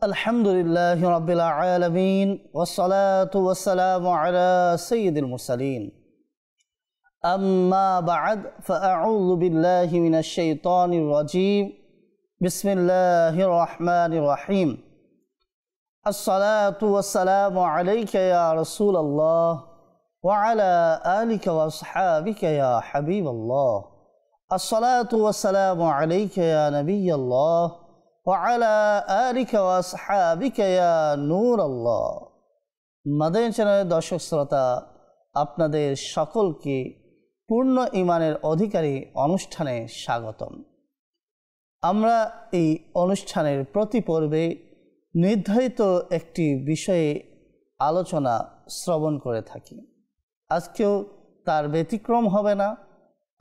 আলহামদুলিল্লাহি রাব্বিল আলামিন ওয়াসসালাতু ওয়াসসালামু আলা সাইয়্যিদিল মুরসালিন আম্মা বা'দ ফাআউযু বিল্লাহি মিনাশ শাইতানির রাজীম বিসমিল্লাহির রহমানির রহিম আসসালাতু ওয়াসসালামু আলাইকা ইয়া রাসূলাল্লাহ ওয়া আলা আলিকা ওয়া আসহাবিকা ইয়া হাবিবাল্লাহ আসসালাতু ওয়াসসালামু আলাইকা ইয়া নাবিয়াল্লাহ ওয়ালা আলিকা ওয়া আসহাবিকা ইয়া নূরাল্লাহ। মাদানী চ্যানেলের দর্শক শ্রোতা, আপনাদের সকলকে পূর্ণ ঈমানের অধিকারী অনুষ্ঠানে স্বাগতম। আমরা এই অনুষ্ঠানের প্রতি পর্বে নির্ধারিত একটি বিষয়ে আলোচনা শ্রবণ করে থাকি। আজকেও তার ব্যতিক্রম হবে না।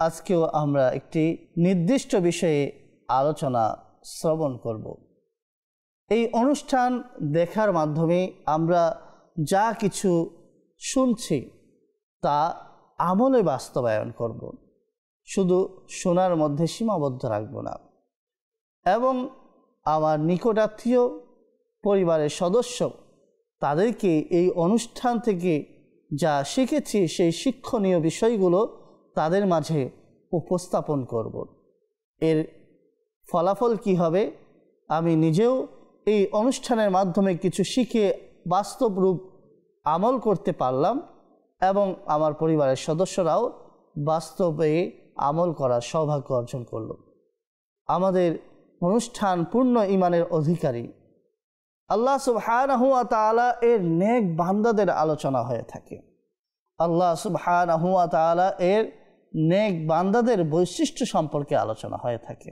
আজকেও আমরা একটি নির্দিষ্ট বিষয়ে আলোচনা শ্রবণ করব। এই অনুষ্ঠান দেখার মাধ্যমে আমরা যা কিছু শুনছি তা আমলে বাস্তবায়ন করব, শুধু শোনার মধ্যে সীমাবদ্ধ রাখব না। এবং আমার নিকটাত্মীয় পরিবারের সদস্য তাদেরকে এই অনুষ্ঠান থেকে যা শিখেছি সেই শিক্ষণীয় বিষয়গুলো তাদের মাঝে উপস্থাপন করব। এর ফলাফল কি হবে? আমি নিজেও এই অনুষ্ঠানের মাধ্যমে কিছু শিখে বাস্তব রূপ আমল করতে পারলাম এবং আমার পরিবারের সদস্যরাও বাস্তবে আমল করার সৌভাগ্য অর্জন করল। আমাদের অনুষ্ঠান পূর্ণ ঈমানের অধিকারী আল্লাহ সুবহানাহু ওয়া তাআলা এর নেক বান্দাদের আলোচনা হয়ে থাকে। আল্লাহ সুবহানাহু ওয়া তাআলা এর নেক বান্দাদের বৈশিষ্ট্য সম্পর্কে আলোচনা হয়ে থাকে।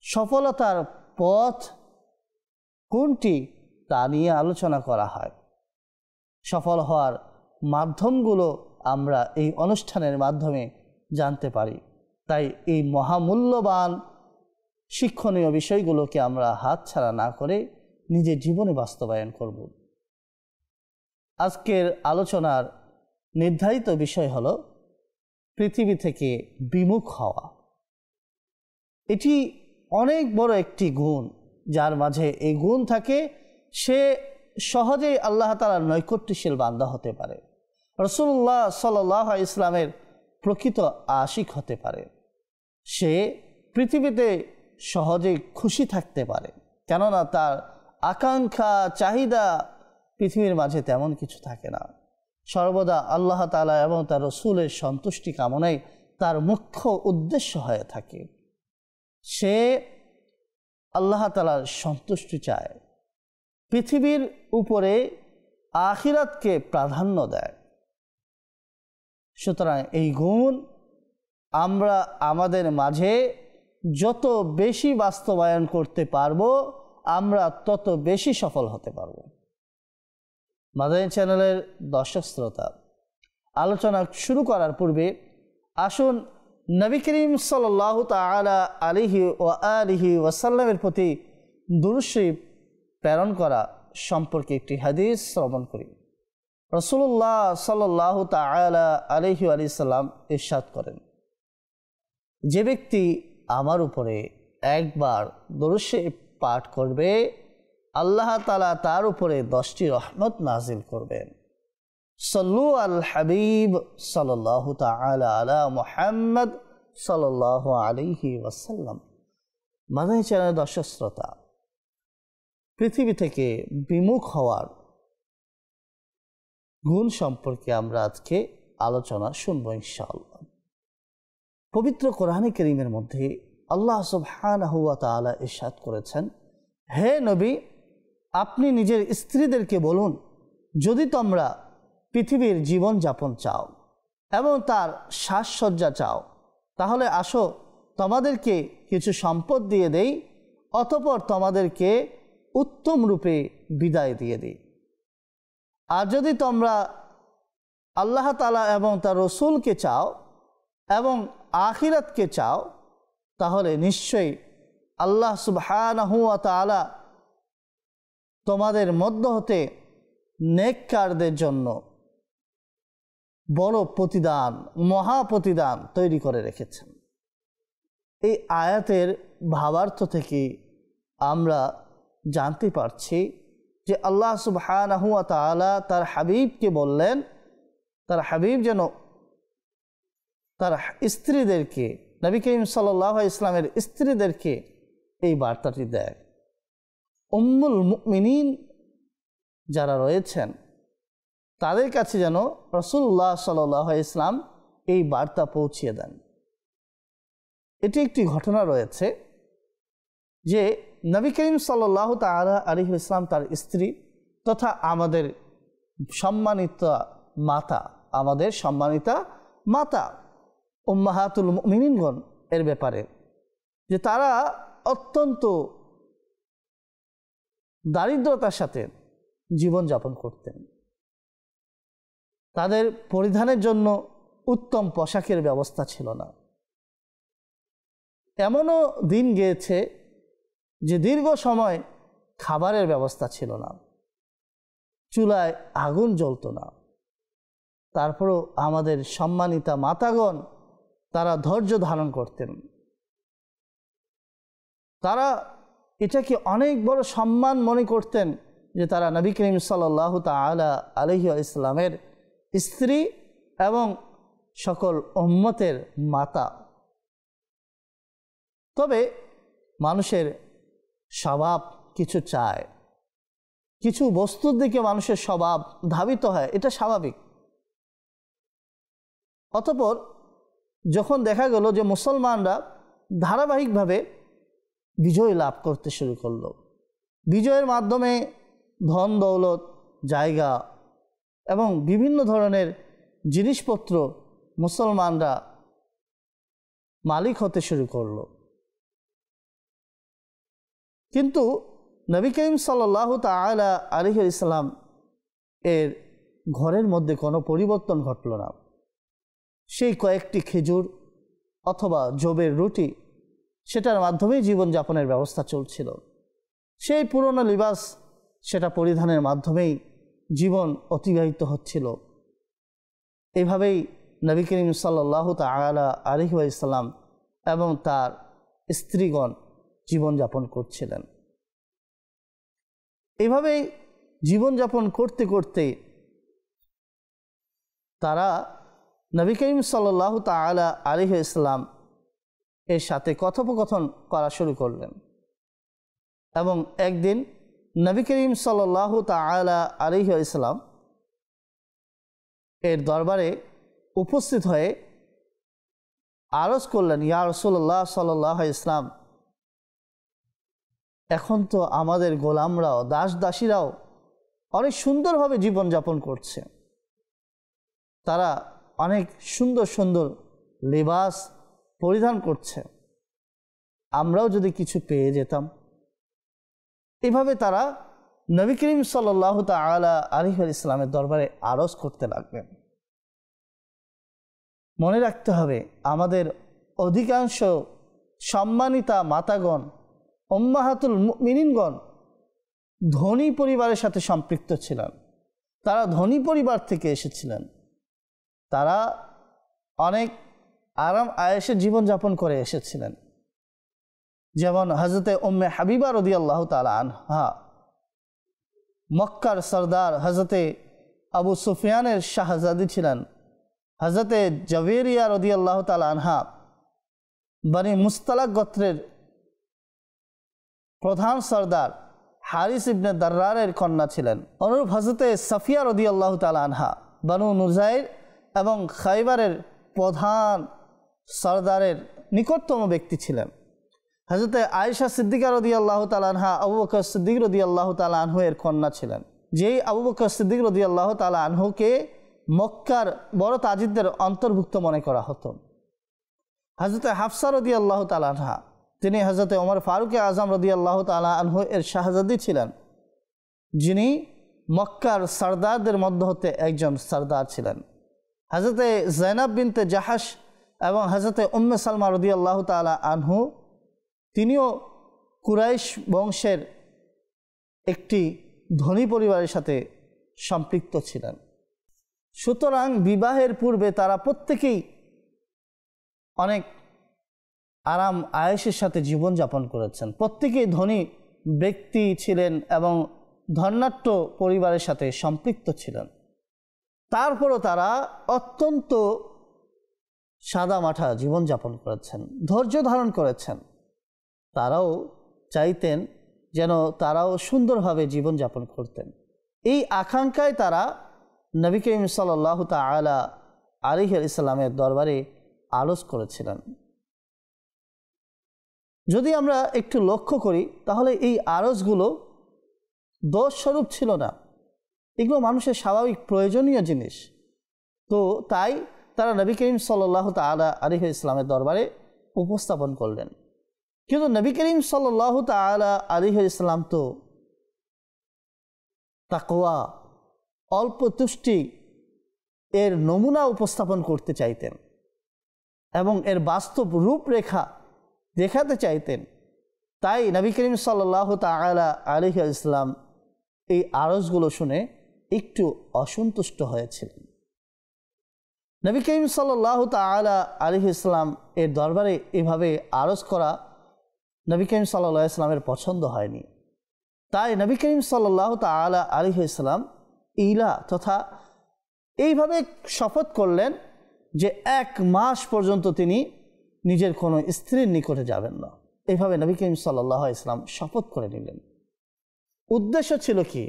সফলতার পথ কোনটি তা নিয়ে আলোচনা করা হয়। সফল হওয়ার মাধ্যমগুলো আমরা এই অনুষ্ঠানের মাধ্যমে জানতে পারি। তাই এই মহামূল্যবান শিক্ষণীয় বিষয়গুলোকে আমরা হাতছাড়া না করে নিজের জীবনে বাস্তবায়ন করব। আজকের আলোচনার নির্ধারিত বিষয় হলো পৃথিবী থেকে বিমুখ হওয়া। এটি অনেক বড় একটি গুণ, যার মাঝে এই গুণ থাকে সে সহজেই আল্লাহ তাআলার নৈকট্যশীল বান্দা হতে পারে, রাসূলুল্লাহ সাল্লাল্লাহু আলাইহি ওয়াসাল্লামের প্রকৃত আশিক হতে পারে। সে পৃথিবীতে সহজেই খুশি থাকতে পারে, কেননা তার আকাঙ্ক্ষা চাহিদা পৃথিবীর মাঝে তেমন কিছু থাকে না। সর্বদা আল্লাহ তাআলা এবং তার রাসূলের সন্তুষ্টি কামনাই তার মুখ্য উদ্দেশ্য হয়ে থাকে। সে আল্লাহ তাআলার সন্তুষ্টি চায়, পৃথিবীর উপরে আখিরাতকে প্রাধান্য দেয়। সুতরাং এই গুণ আমরা আমাদের মাঝে যত বেশি বাস্তবায়ন করতে পারব, আমরা তত বেশি সফল হতে পারব। মাদানী চ্যানেলের দর্শক শ্রোতা, আলোচনা শুরু করার পূর্বে আসুন নবী করিম সাল্লাল্লাহু তাআলা আলাইহি ওয়া আলিহি ওয়াসাল্লামের প্রতি দুরূদ শরীফ প্রেরণ করা সম্পর্কে একটি হাদিস শ্রবণ করি। রাসূলুল্লাহ সাল্লাল্লাহু তাআলা আলাইহি ওয়া সাল্লাম ইরশাদ করেন, যে ব্যক্তি আমার উপরে একবার দুরূদ শরীফ পাঠ করবে, আল্লাহ তাআলা তার উপরে 10টি রহমত নাজিল করবেন। সাল্লু আল হাবিব সাল্লাল্লাহু তাআলা আলা মুহাম্মদ সাল্লাল্লাহু আলাইহি ওয়াসাল্লাম। মাদানী চ্যানেলের দর্শক শ্রোতা, পৃথিবী থেকে বিমুখ হওয়ার গুণ সম্পর্কে আমরা আজকে আলোচনা শুনবো ইনশাআল্লাহ। পবিত্র কোরআনে কারীমের মধ্যে আল্লাহ সুবহানাহু ওয়া তাআলা ইরশাদ করেছেন, হে নবী, আপনি নিজের স্ত্রীদেরকে বলুন, যদি তোমরা পৃথিবীর জীবন যাপন চাও এবং তার সাজসজ্জা চাও, তাহলে আসো তোমাদেরকে কিছু সম্পদ দিয়ে দেই, অতঃপর তোমাদেরকে উত্তম রূপে বিদায় দিয়ে দিই। আর যদি তোমরা আল্লাহ তাআলা এবং তার রাসূলকে চাও এবং আখিরাতকে চাও, তাহলে নিশ্চয়ই আল্লাহ সুবহানাহু ওয়া তাআলা তোমাদের মধ্য হতে নেককারদের জন্য বড় প্রতিদান, মহা প্রতিদান তৈরি করে রেখেছেন। এই আয়াতের ভাবার্থ থেকে আমরা জানতে পারছি যে আল্লাহ সুবহানাহু ওয়া তাআলা তার হাবিবকে বললেন, তার হাবিব যেন তার স্ত্রীদেরকে, নবী করিম সাল্লাল্লাহু আলাইহি ইসলামের স্ত্রীদেরকে এই বার্তাটি দেয়। উম্মুল মুমিনিন যারা রয়েছেন তাদের কাছে যেন রাসূলুল্লাহ সাল্লাল্লাহু আলাইহি ইসলাম এই বার্তা পৌঁছিয়ে দেন। এটি একটি ঘটনা রয়েছে যে নবী করিম সাল্লাল্লাহু তাআলা আলাইহি ইসলাম তার স্ত্রী তথা আমাদের সম্মানিতা মাতা উম্মাহাতুল মুমিনিনগণ এর ব্যাপারে যে তারা অত্যন্ত দারিদ্রতার সাথে জীবনযাপন করতেন। তাদের পরিধানের জন্য উত্তম পোশাকের ব্যবস্থা ছিল না। এমনও দিন গিয়েছে যে দীর্ঘ সময় খাবারের ব্যবস্থা ছিল না, চুলায় আগুন জ্বলত না। তারপরও আমাদের সম্মানিতা মাতাগণ তারা ধৈর্য ধারণ করতেন। তারা এটাকে অনেক বড় সম্মান মনে করতেন যে তারা নবী করিম সাল্লাল্লাহু তাআলা আলাইহি ইসলামের স্ত্রী এবং সকল উম্মতের মাতা। তবে মানুষের স্বভাব কিছু চায়, কিছু বস্তুর দিকে মানুষের স্বভাব ধাবিত হয়, এটা স্বাভাবিক। অতঃপর যখন দেখা গেল যে মুসলমানরা ধারাবাহিকভাবে বিজয় লাভ করতে শুরু করলো, বিজয়ের মাধ্যমে ধন দৌলত, জায়গা এবং বিভিন্ন ধরনের জিনিসপত্র মুসলমানরা মালিক হতে শুরু করলো, কিন্তু নবী করিম সাল্লাল্লাহু তাআলা আলাইহি ইসলাম এর ঘরের মধ্যে কোনো পরিবর্তন ঘটল না। সেই কয়েকটি খেজুর অথবা জবের রুটি, সেটার মাধ্যমেই জীবনযাপনের ব্যবস্থা চলছিল। সেই পুরনো লিবাস, সেটা পরিধানের মাধ্যমেই জীবন অতিবাহিত হচ্ছিল। এভাবেই নবী করিম সাল্লাল্লাহু তাআলা আলাইহি ওয়াসাল্লাম এবং তার স্ত্রীগণ জীবনযাপন করছিলেন। এভাবেই জীবনযাপন করতে করতে তারা নবী করিম সাল্লাল্লাহু তাআলা আলাইহি ওয়াসাল্লাম এর সাথে কথোপকথন করা শুরু করলেন এবং একদিন নবী করিম সাল্লাল্লাহু তাআলা আলাইহি ওয়াসাল্লাম এর দরবারে উপস্থিত হয়ে আরজ করলেন, ইয়া রাসূলুল্লাহ সাল্লাল্লাহু আলাইহি ওয়াসাল্লাম, এখন তো আমাদের গোলামরাও, দাস দাসীরাও অনেক সুন্দরভাবে জীবনযাপন করছে, তারা অনেক সুন্দর সুন্দর লিবাস পরিধান করছে, আমরাও যদি কিছু পেয়ে যেতাম। এভাবে তারা নবী করিম সাল্লাল্লাহু তাআলা আলাইহি ওয়াসাল্লামের দরবারে আরজ করতে লাগলেন। মনে রাখতে হবে, আমাদের অধিকাংশ সম্মানিতা মাতাগণ, উম্মাহাতুল মুমিনিনগণ ধনী পরিবারের সাথে সম্পৃক্ত ছিলেন। তারা ধনী পরিবার থেকে এসেছিলেন। তারা অনেক আরাম আয়েশে জীবনযাপন করে এসেছিলেন। যেমন হযরতে উম্মে হাবিবা রাদিয়াল্লাহু তাআলা আনহা, মক্কার সরদার হযরতে আবু সুফিয়ানের শাহজাদি ছিলেন। হযরতে জাওয়ারিয়া রাদিয়াল্লাহু তাআলা আনহা বনি মুস্তালাক গোত্রের প্রধান সরদার হারিস ইবনে দাররারের কন্যা ছিলেন। অনুরূপ হযরতে সাফিয়া রাদিয়াল্লাহু তাআলা আনহা বনু নুজাইর এবং খাইবারের প্রধান সরদারের নিকটতম ব্যক্তি ছিলেন। হযরতে আয়েশা সিদ্দিকা রাদিয়াল্লাহু তাআলা আনহা আবু বকর সিদ্দিক রাদিয়াল্লাহু তাআলা আনহু এর কন্যা ছিলেন, যেই আবু বকর সিদ্দিক রাদিয়াল্লাহু তাআলা আনহুকে মক্কার বড় তাজিদদের অন্তর্ভুক্ত মনে করা হতো। হযরতে হাফসা রাদিয়াল্লাহু তাআলা আনহা, তিনি হযরতে ওমর ফারুক আজম রাদিয়াল্লাহু তাআলা আনহু এর শাহজাদি ছিলেন, যিনি মক্কার সরদারদের মধ্য হতে একজন সরদার ছিলেন। হযরতে যায়েনব বিনতে জাহাশ এবং হযরতে উম্মে সালমা রাদিয়াল্লাহু তাআলা আনহু, তিনিও কুরাইশ বংশের একটি ধনী পরিবারের সাথে সম্পৃক্ত ছিলেন। সুতরাং বিবাহের পূর্বে তারা প্রত্যেকেই অনেক আরাম আয়েশের সাথে জীবনযাপন করেছেন। প্রত্যেকেই ধনী ব্যক্তি ছিলেন এবং ধর্নাঢ্য পরিবারের সাথে সম্পৃক্ত ছিলেন। তারপরও তারা অত্যন্ত সাদামাঠা জীবনযাপন করেছেন, ধৈর্য ধারণ করেছেন। তারাও চাইতেন যেন তারাও সুন্দরভাবে জীবনযাপন করতেন। এই আকাঙ্ক্ষায় তারা নবী করিম সাল্লাল্লাহু তাআলা আলাইহি ওয়াসাল্লামের দরবারে আরজ করেছিলেন। যদি আমরা একটু লক্ষ্য করি তাহলে এই আরজগুলো দোষস্বরূপ ছিল না, এগুলো মানুষের স্বাভাবিক প্রয়োজনীয় জিনিস। তো তাই তারা নবী করিম সাল্লাল্লাহু তাআলা আলাইহি ওয়াসাল্লামের দরবারে উপস্থাপন করলেন। কিন্তু নবী করিম সাল্লাল্লাহু তাআলা আলাইহি ওয়াসাল্লাম তো তাকওয়া, অল্প তুষ্টি এর নমুনা উপস্থাপন করতে চাইতেন এবং এর বাস্তব রূপরেখা দেখাতে চাইতেন। তাই নবী করিম সাল্লাল্লাহু তাআলা আলাইহি ওয়াসাল্লাম এই আরজগুলো শুনে একটু অসন্তুষ্ট হয়েছিলেন। নবী করিম সাল্লাল্লাহু তাআলা আলাইহি ওয়াসাল্লাম এর দরবারে এভাবে আরজ করা নবী করিম সাল্লাল্লাহু আলাইহি ওয়াসাল্লামের পছন্দ হয়নি। তাই নবী করিম সাল্লাল্লাহু তাআলা আলাইহি ওয়াসাল্লাম ইলা তথা এইভাবে শপথ করলেন যে 1 মাস পর্যন্ত তিনি নিজের কোনো স্ত্রীর নিকটে যাবেন না। এইভাবে নবী করিম সাল্লাল্লাহু আলাইহি ওয়াসাল্লাম শপথ করে নিলেন। উদ্দেশ্য ছিল কি?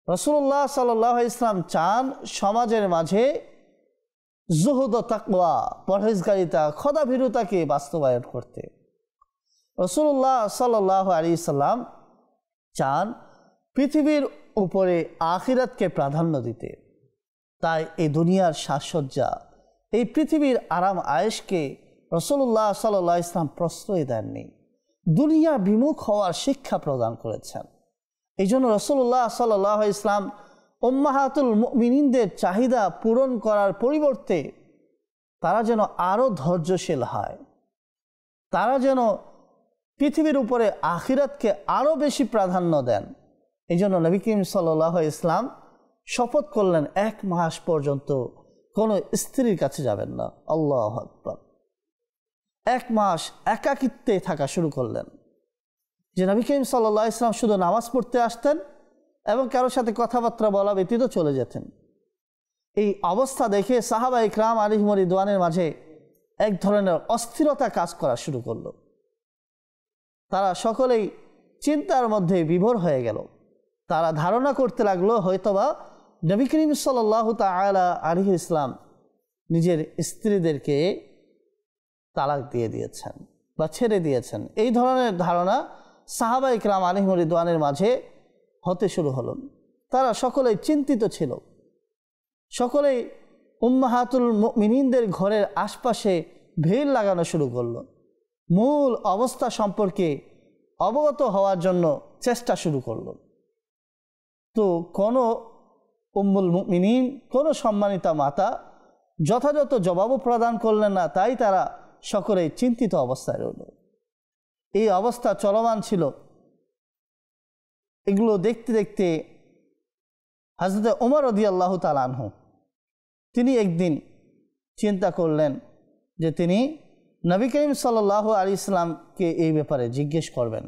রাসূলুল্লাহ সাল্লাল্লাহু আলাইহি ওয়াসাল্লাম চান সমাজের মাঝে জুহুদ ও তাকওয়া, পরহেজগারিতা, খোদাভীরুতাকে বাস্তবায়ন করতে। রাসূলুল্লাহ সাল্লাল্লাহু আলাইহি ওয়াসাল্লাম চান পৃথিবীর উপরে আখিরাতকে প্রাধান্য দিতে। তাই এই দুনিয়ার সাজসজ্জা, এই পৃথিবীর আরাম আয়েশকে রাসূলুল্লাহ সাল্লাল্লাহু আলাইহি ওয়াসাল্লাম প্রশ্রয় দেননি, দুনিয়া বিমুখ হওয়ার শিক্ষা প্রদান করেছেন। এই জন্য রাসূলুল্লাহ সাল্লাল্লাহু আলাইহি ওয়াসাল্লাম উম্মাহাতুল মুমিনিনদের চাহিদা পূরণ করার পরিবর্তে তারা যেন আরও ধৈর্যশীল হয়, তারা যেন পৃথিবীর উপরে আখিরাতকে আরও বেশি প্রাধান্য দেন। এই জন্য নবী করিম সাল্লাল্লাহু আলাইহি ওয়াসাল্লাম শপথ করলেন 1 মাস পর্যন্ত কোনো স্ত্রীর কাছে যাবেন না। আল্লাহু আকবার। 1 মাস একাকিত্বে থাকা শুরু করলেন। যে নবী করিম সাল্লাল্লাহু আলাইহি ওয়াসাল্লাম শুধু নামাজ পড়তে আসতেন এবং কারোর সাথে কথাবার্তা বলা ব্যতীত চলে যেতেন। এই অবস্থা দেখে সাহাবা ইকরাম আলাইহিম রিদওয়ানের মাঝে এক ধরনের অস্থিরতা কাজ করা শুরু করলো। তারা সকলেই চিন্তার মধ্যে বিভোর হয়ে গেল। তারা ধারণা করতে লাগলো হয়তোবা নবী করিম সাল্লাল্লাহু তাআলা আলাইহি ওয়াসাল্লাম নিজের স্ত্রীদেরকে তালাক দিয়ে দিয়েছেন বা ছেড়ে দিয়েছেন। এই ধরনের ধারণা সাহাবা ইকরাম আলাইহিম রিদওয়ানের মাঝে হতে শুরু হলো। তারা সকলেই চিন্তিত ছিল। সকলেই উম্মাহাতুল মুমিনিনদের ঘরের আশপাশে ভিড় লাগানো শুরু করলো। মূল অবস্থা সম্পর্কে অবগত হওয়ার জন্য চেষ্টা শুরু করলো। তো কোনো উম্মুল মুমিনিন, কোনো সম্মানিতা মাতা যথাযথ জবাবও প্রদান করলেন না। তাই তারা সকলেই চিন্তিত অবস্থায় রইল। এই অবস্থা চলমান ছিল। এগুলো দেখতে দেখতে হযরত ওমর রাদিয়াল্লাহু তাআলা আনহু তিনি একদিন চিন্তা করলেন যে তিনি নবী করিম সাল্লাল্লাহু আলাইহি ওয়াসাল্লামকে এই ব্যাপারে জিজ্ঞেস করবেন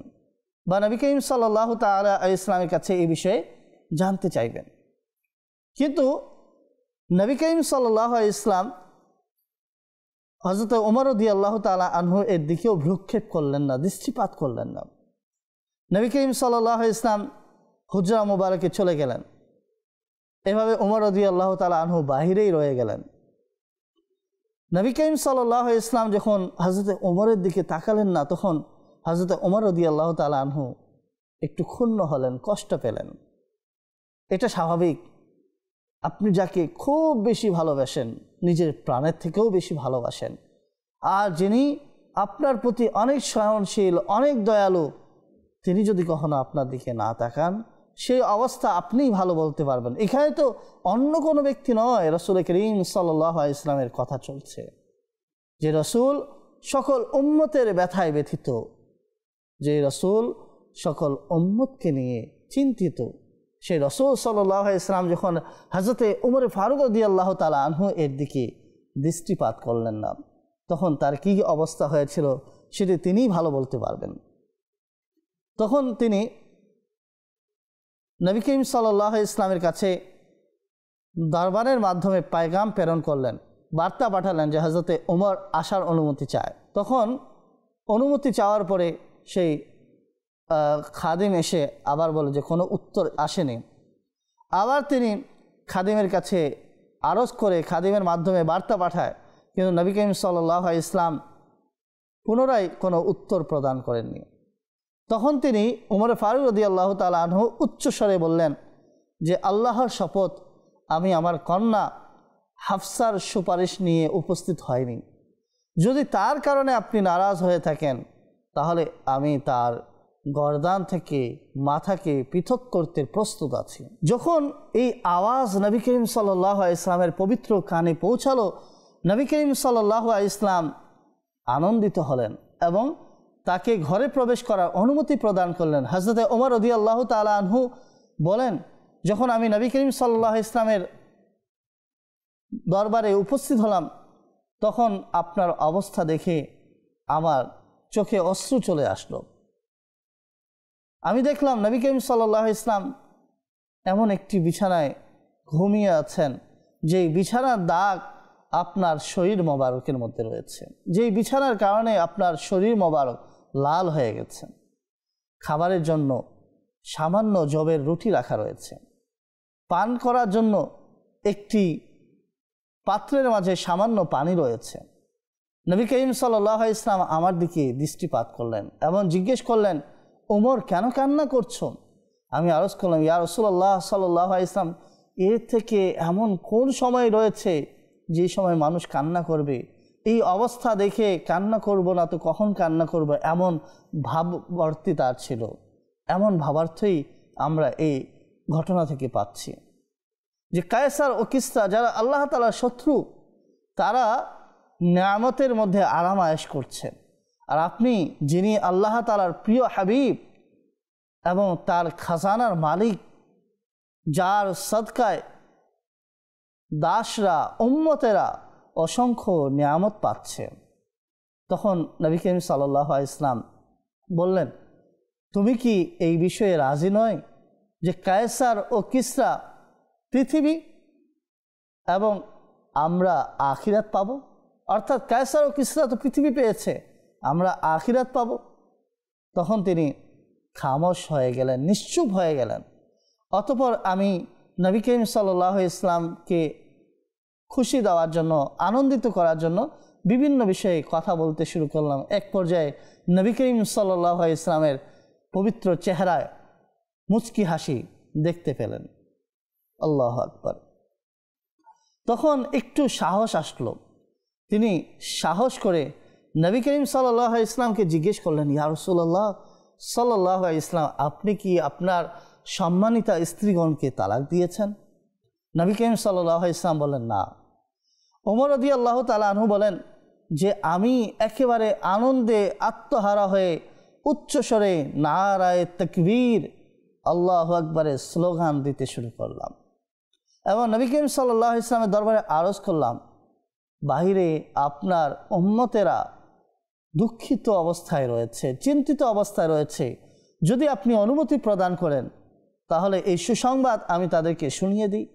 বা নবী করিম সাল্লাল্লাহু তাআলা আলাইহি ওয়াসাল্লামের কাছে এই বিষয়ে জানতে চাইবেন। কিন্তু নবী করিম সাল্লাল্লাহু আলাইহি ওয়াসাল্লাম হযরত ওমর রাদিয়াল্লাহু তাআলা আনহু এর দিকেও ভ্রুক্ষেপ করলেন না, দৃষ্টিপাত করলেন না। নবী করিম সাল্লাল্লাহু আলাইহি ওয়াসাল্লাম হুজরা মুবারকে চলে গেলেন। এভাবে ওমর রাদিয়াল্লাহু তাআলা আনহু বাহিরেই রয়ে গেলেন। নবী করিম সাল্লাল্লাহু আলাইহি ওয়াসাল্লাম যখন হযরত ওমরের দিকে তাকালেন না, তখন হযরত ওমর রাদিয়াল্লাহু তাআলা আনহু একটু ক্ষুণ্ণ হলেন, কষ্ট পেলেন। এটা স্বাভাবিক। আপনি যাকে খুব বেশি ভালোবাসেন, নিজের প্রাণের থেকেও বেশি ভালোবাসেন, আর যিনি আপনার প্রতি অনেক সহনশীল, অনেক দয়ালু, তিনি যদি কখনো আপনার দিকে না তাকান, সেই অবস্থা আপনিই ভালো বলতে পারবেন। এখানে তো অন্য কোনো ব্যক্তি নয়, রাসূল করিম সাল্লাল্লাহু আলাইহি ওয়াসাল্লামের কথা চলছে। যে রাসূল সকল উম্মতের ব্যথায় ব্যথিত, যে রাসূল সকল উম্মতকে নিয়ে চিন্তিত, সেই রাসূল সাল্লাল্লাহু আলাইহি ওয়াসাল্লাম যখন হযরতে ওমর ফারুক রাদিয়াল্লাহু তাআলা আনহু এর দিকে দৃষ্টিপাত করলেন না, তখন তার কী অবস্থা হয়েছিল সেটি তিনিই ভালো বলতে পারবেন। তখন তিনি নবী করিম সাল্লাল্লাহু আলাইহি ইসলামের কাছে দরবারের মাধ্যমে পায়গাম প্রেরণ করলেন, বার্তা পাঠালেন যে হযরতে ওমর আসার অনুমতি চায়। তখন অনুমতি চাওয়ার পরে সেই খাদিম এসে আবার বলে যে কোনো উত্তর আসেনি। আবার তিনি খাদিমের কাছে আরজ করে খাদিমের মাধ্যমে বার্তা পাঠায়, কিন্তু নবী করিম সাল্লাল্লাহু আলাইহি ইসলাম পুনরায় কোনো উত্তর প্রদান করেননি। তখন তিনি উমর ফারুক রাদিয়াল্লাহু তাআলা আনহু উচ্চস্বরে বললেন যে আল্লাহর শপথ, আমি আমার কন্যা হাফসার সুপারিশ নিয়ে উপস্থিত হয়নি। যদি তার কারণে আপনি নারাজ হয়ে থাকেন তাহলে আমি তার গর্দান থেকে মাথাকে পৃথক করতে প্রস্তুত আছি। যখন এই আওয়াজ নবী করিম সাল্লাল্লাহু আলাইহি ইসলামের পবিত্র কানে পৌঁছালো, নবী করিম সাল্লাল্লাহু আলাইহি ইসলাম আনন্দিত হলেন এবং তাকে ঘরে প্রবেশ করার অনুমতি প্রদান করলেন। হযরতে ওমর রাদিয়াল্লাহু তাআলা আনহু বলেন, যখন আমি নবী করিম সাল্লাল্লাহু আলাইহি ইসলামের দরবারে উপস্থিত হলাম তখন আপনার অবস্থা দেখে আমার চোখে অশ্রু চলে আসলো। আমি দেখলাম নবী করিম সাল্লাল্লাহু আলাইহি ইসলাম এমন একটি বিছানায় ঘুমিয়ে আছেন যেই বিছানার দাগ আপনার শরীর মোবারকের মধ্যে রয়েছে, যেই বিছানার কারণে আপনার শরীর মোবারক লাল হয়ে গেছে। খাবারের জন্য সামান্য জবের রুটি রাখা রয়েছে, পান করার জন্য একটি পাত্রের মাঝে সামান্য পানি রয়েছে। নবী করিম সাল্লাল্লাহু আলাইহি ইসলাম আমার দিকে দৃষ্টিপাত করলেন এবং জিজ্ঞেস করলেন, ওমর কেন কান্না করছো? আমি আরজ করলাম, ইয়া রাসূলুল্লাহ সাল্লাল্লাহু আলাইহি ইসলাম, এর থেকে এমন কোন সময় রয়েছে যে সময় মানুষ কান্না করবে? এই অবস্থা দেখে কান্না করব না তো কখন কান্না করব, এমন ভাববর্তী তার ছিল। এমন ভাবার্থই আমরা এই ঘটনা থেকে পাচ্ছি যে কায়সার ও কিসরা যারা আল্লাহ তাআলার শত্রু, তারা নিয়ামতের মধ্যে আরাম আয়েশ করছেন, আর আপনি যিনি আল্লাহ তাআলার প্রিয় হাবিব এবং তার খাজানার মালিক, যার সদকায় দাসরা উম্মতেরা অসংখ্য নিয়ামত পাচ্ছে। তখন নবী করিম সাল্লাল্লাহু আলাইহি ইসলাম বললেন, তুমি কি এই বিষয়ে রাজি নয় যে কায়সার ও কিসরা পৃথিবী এবং আমরা আখিরাত পাব? অর্থাৎ কায়সার ও কিসরা তো পৃথিবী পেয়েছে, আমরা আখিরাত পাব। তখন তিনি খামোশ হয়ে গেলেন, নিশ্চুপ হয়ে গেলেন। অতঃপর আমি নবী করিম সাল্লাল্লাহু আলাইহি ইসলামকে খুশি দেওয়ার জন্য, আনন্দিত করার জন্য বিভিন্ন বিষয়ে কথা বলতে শুরু করলাম। এক পর্যায়ে নবী করিম সাল্লাল্লাহু আলাইহি ইসলামের পবিত্র চেহারায় মুচকি হাসি দেখতে পেলেন। আল্লাহু আকবার। তখন একটু সাহস আসলো, তিনি সাহস করে নবী করিম সাল্লাল্লাহু আলাইহি ইসলামকে জিজ্ঞেস করলেন, ইয়া রাসূলুল্লাহ সাল্লাল্লাহু আলাইহি ইসলাম, আপনি কি আপনার সম্মানিতা স্ত্রীগণকে তালাক দিয়েছেন? নবী করিম সাল্লাল্লাহু আলাইহি ইসলাম বলেন, না। ওমর রাদিয়াল্লাহু তাআলা আনহু বলেন যে আমি একেবারে আনন্দে আত্মহারা হয়ে উচ্চস্বরে নারায়ে তাকবীর আল্লাহু আকবারের স্লোগান দিতে শুরু করলাম এবং নবী করিম সাল্লাল্লাহু আলাইহি ইসলামের দরবারে আরজ করলাম, বাহিরে আপনার উম্মতেরা দুঃখিত অবস্থায় রয়েছে, চিন্তিত অবস্থায় রয়েছে, যদি আপনি অনুমতি প্রদান করেন তাহলে এই সুসংবাদ আমি তাদেরকে শুনিয়ে দিই।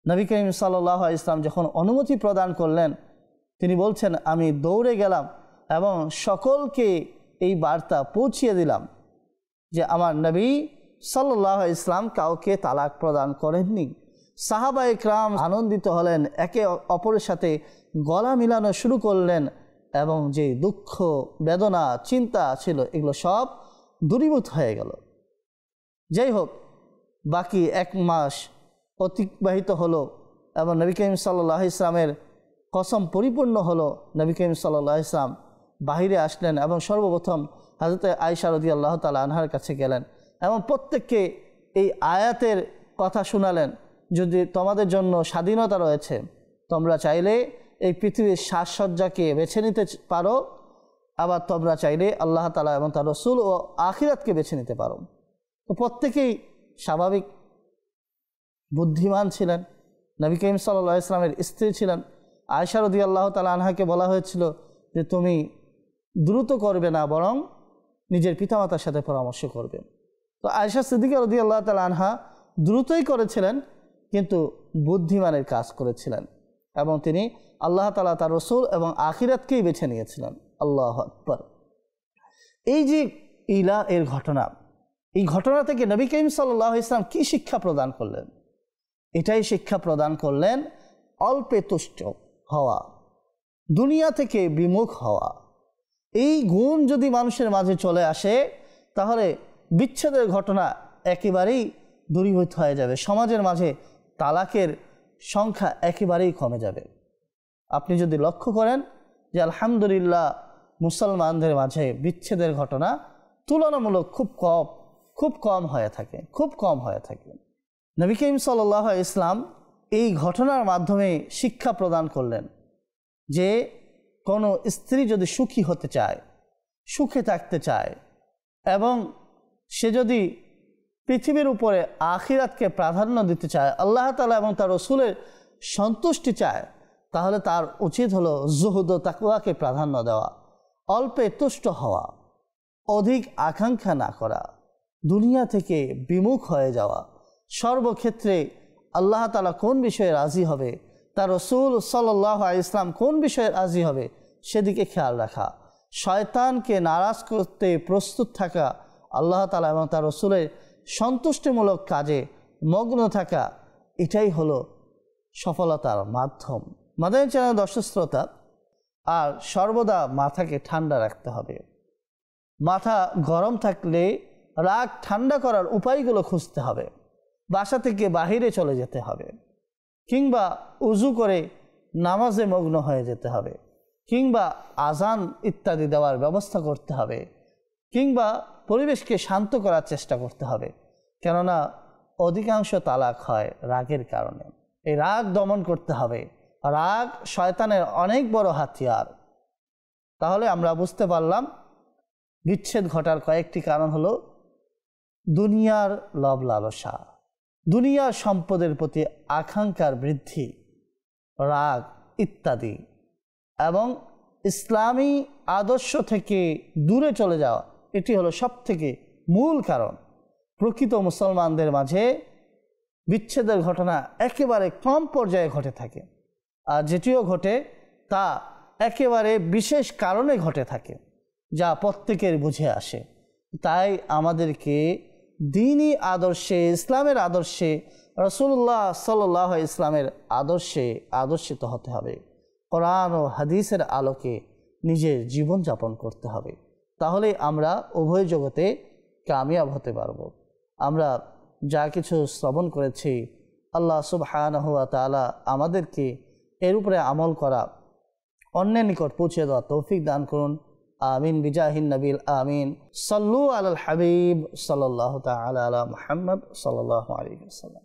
নবী করিম সাল্লাল্লাহু আলাইহি ইসলাম যখন অনুমতি প্রদান করলেন, তিনি বলছেন, আমি দৌড়ে গেলাম এবং সকলকে এই বার্তা পৌঁছিয়ে দিলাম যে আমার নবী সাল্লাল্লাহু আলাইহি ইসলাম কাউকে তালাক প্রদান করেননি। সাহাবায়ে কেরাম আনন্দিত হলেন, একে অপরের সাথে গলা মিলানো শুরু করলেন এবং যে দুঃখ বেদনা চিন্তা ছিল এগুলো সব দূরীভূত হয়ে গেল। যাই হোক, বাকি এক মাস অতিবাহিত হলো এবং নবী করিম সাল্লাল্লাহু আলাইহি ইসলামের কসম পরিপূর্ণ হলো। নবী করিম সাল্লাল্লাহু আলাইহি ইসলাম বাহিরে আসলেন এবং সর্বপ্রথম হযরতে আয়েশা রাদিয়াল্লাহু তাআলা আনহার কাছে গেলেন এবং প্রত্যেককে এই আয়াতের কথা শোনালেন, যদি তোমাদের জন্য স্বাধীনতা রয়েছে, তোমরা চাইলে এই পৃথিবীর সাজসজ্জাকে বেছে নিতে পারো, আবার তোমরা চাইলে আল্লাহ তাআলা এবং তার রাসূল ও আখিরাতকে বেছে নিতে পারো। তো প্রত্যেকেই স্বাভাবিক বুদ্ধিমান ছিলেন। নবী করিম সাল্লাল্লাহু আলাইহি ইসলামের স্ত্রী ছিলেন আয়েশা রাদিয়াল্লাহু তাআলা আনহাকে বলা হয়েছিল যে তুমি দ্রুত করবে না, বরং নিজের পিতামাতার সাথে পরামর্শ করবেন। তো আয়েশা সিদ্দিকা রাদিয়াল্লাহু তাআলা আনহা দ্রুতই করেছিলেন, কিন্তু বুদ্ধিমানের কাজ করেছিলেন এবং তিনি আল্লাহ তাআলা, তার রাসূল এবং আখিরাতকেই বেছে নিয়েছিলেন। আল্লাহু আকবার। এই যে ইলা এর ঘটনা, এই ঘটনা থেকে নবী করিম সাল্লাল্লাহু আলাইহি ওয়াসাল্লাম কি শিক্ষা প্রদান করলেন? এটাই শিক্ষা প্রদান করলেন অল্পে তুষ্ট হওয়া, দুনিয়া থেকে বিমুখ হওয়া। এই গুণ যদি মানুষের মাঝে চলে আসে তাহলে বিচ্ছেদের ঘটনা একেবারেই দূরীভূত হয়ে যাবে, সমাজের মাঝে তালাকের সংখ্যা একেবারেই কমে যাবে। আপনি যদি লক্ষ্য করেন যে আলহামদুলিল্লাহ মুসলমানদের মাঝে বিচ্ছেদের ঘটনা তুলনামূলক খুব কম হয়ে থাকে। নবী করিম সাল্লাল্লাহু আলাইহি ওয়াসাল্লাম এই ঘটনার মাধ্যমে শিক্ষা প্রদান করলেন যে কোনো স্ত্রী যদি সুখী হতে চায়, সুখে থাকতে চায় এবং সে যদি পৃথিবীর উপরে আখিরাতকে প্রাধান্য দিতে চায়, আল্লাহ তাআলা এবং তার রাসূলের সন্তুষ্টি চায়, তাহলে তার উচিত হলো জুহুদ ও তাকওয়াকে প্রাধান্য দেওয়া, অল্পে তুষ্ট হওয়া, অধিক আকাঙ্ক্ষা না করা, দুনিয়া থেকে বিমুখ হয়ে যাওয়া, সর্বক্ষেত্রে আল্লাহ তাআলা কোন বিষয়ে রাজি হবে, তার রাসূল সাল্লাল্লাহু আলাইহি ওয়াসাল্লাম কোন বিষয়ে রাজি হবে সেদিকে খেয়াল রাখা, শয়তানকে নারাজ করতে প্রস্তুত থাকা, আল্লাহ তাআলা এবং তার রাসূলের সন্তুষ্টিমূলক কাজে মগ্ন থাকা, এটাই হলো সফলতার মাধ্যম। মাদানী চ্যানেল দর্শক শ্রোতা, আর সর্বদা মাথাকে ঠান্ডা রাখতে হবে। মাথা গরম থাকলে রাগ ঠান্ডা করার উপায়গুলো খুঁজতে হবে, বাসা থেকে বাহিরে চলে যেতে হবে, কিংবা উজু করে নামাজে মগ্ন হয়ে যেতে হবে, কিংবা আজান ইত্যাদি দেওয়ার ব্যবস্থা করতে হবে, কিংবা পরিবেশকে শান্ত করার চেষ্টা করতে হবে। কেননা অধিকাংশ তালাক হয় রাগের কারণে। এই রাগ দমন করতে হবে। রাগ শয়তানের অনেক বড় হাতিয়ার। তাহলে আমরা বুঝতে পারলাম বিচ্ছেদ ঘটার কয়েকটি কারণ হলো দুনিয়ার লোভ লালসা, দুনিয়ার সম্পদের প্রতি আকাঙ্ক্ষার বৃদ্ধি, রাগ ইত্যাদি, এবং ইসলামী আদর্শ থেকে দূরে চলে যাওয়া। এটি হলো সবথেকে মূল কারণ। প্রকৃত মুসলমানদের মাঝে বিচ্ছেদের ঘটনা একেবারে কম পর্যায়ে ঘটে থাকে, আর যেটিও ঘটে তা একেবারে বিশেষ কারণে ঘটে থাকে, যা প্রত্যেকের বুঝে আসে। তাই আমাদেরকে দ্বীনি আদর্শে, ইসলামের আদর্শে, রাসূলুল্লাহ সাল্লাল্লাহু আলাইহি ওয়াসাল্লামের আদর্শে আদর্শিত হতে হবে। কোরআন ও হাদিসের আলোকে নিজের জীবনযাপন করতে হবে। তাহলে আমরা উভয় জগতে কামিয়াব হতে পারব। আমরা যা কিছু শ্রবণ করেছি, আল্লাহ সুবহানাহু ওয়া তাআলা আমাদেরকে এর উপরে আমল করা, অন্যের নিকট পৌঁছে দেওয়া তৌফিক দান করুন। আমিন বিজাহিন নবীল আমিন। সাল্লু আলাল হাবিব সাল্লাল্লাহু তাআলা আলা মুহাম্মদ সাল্লাল্লাহু আলাইহি ওয়াসাল্লাম।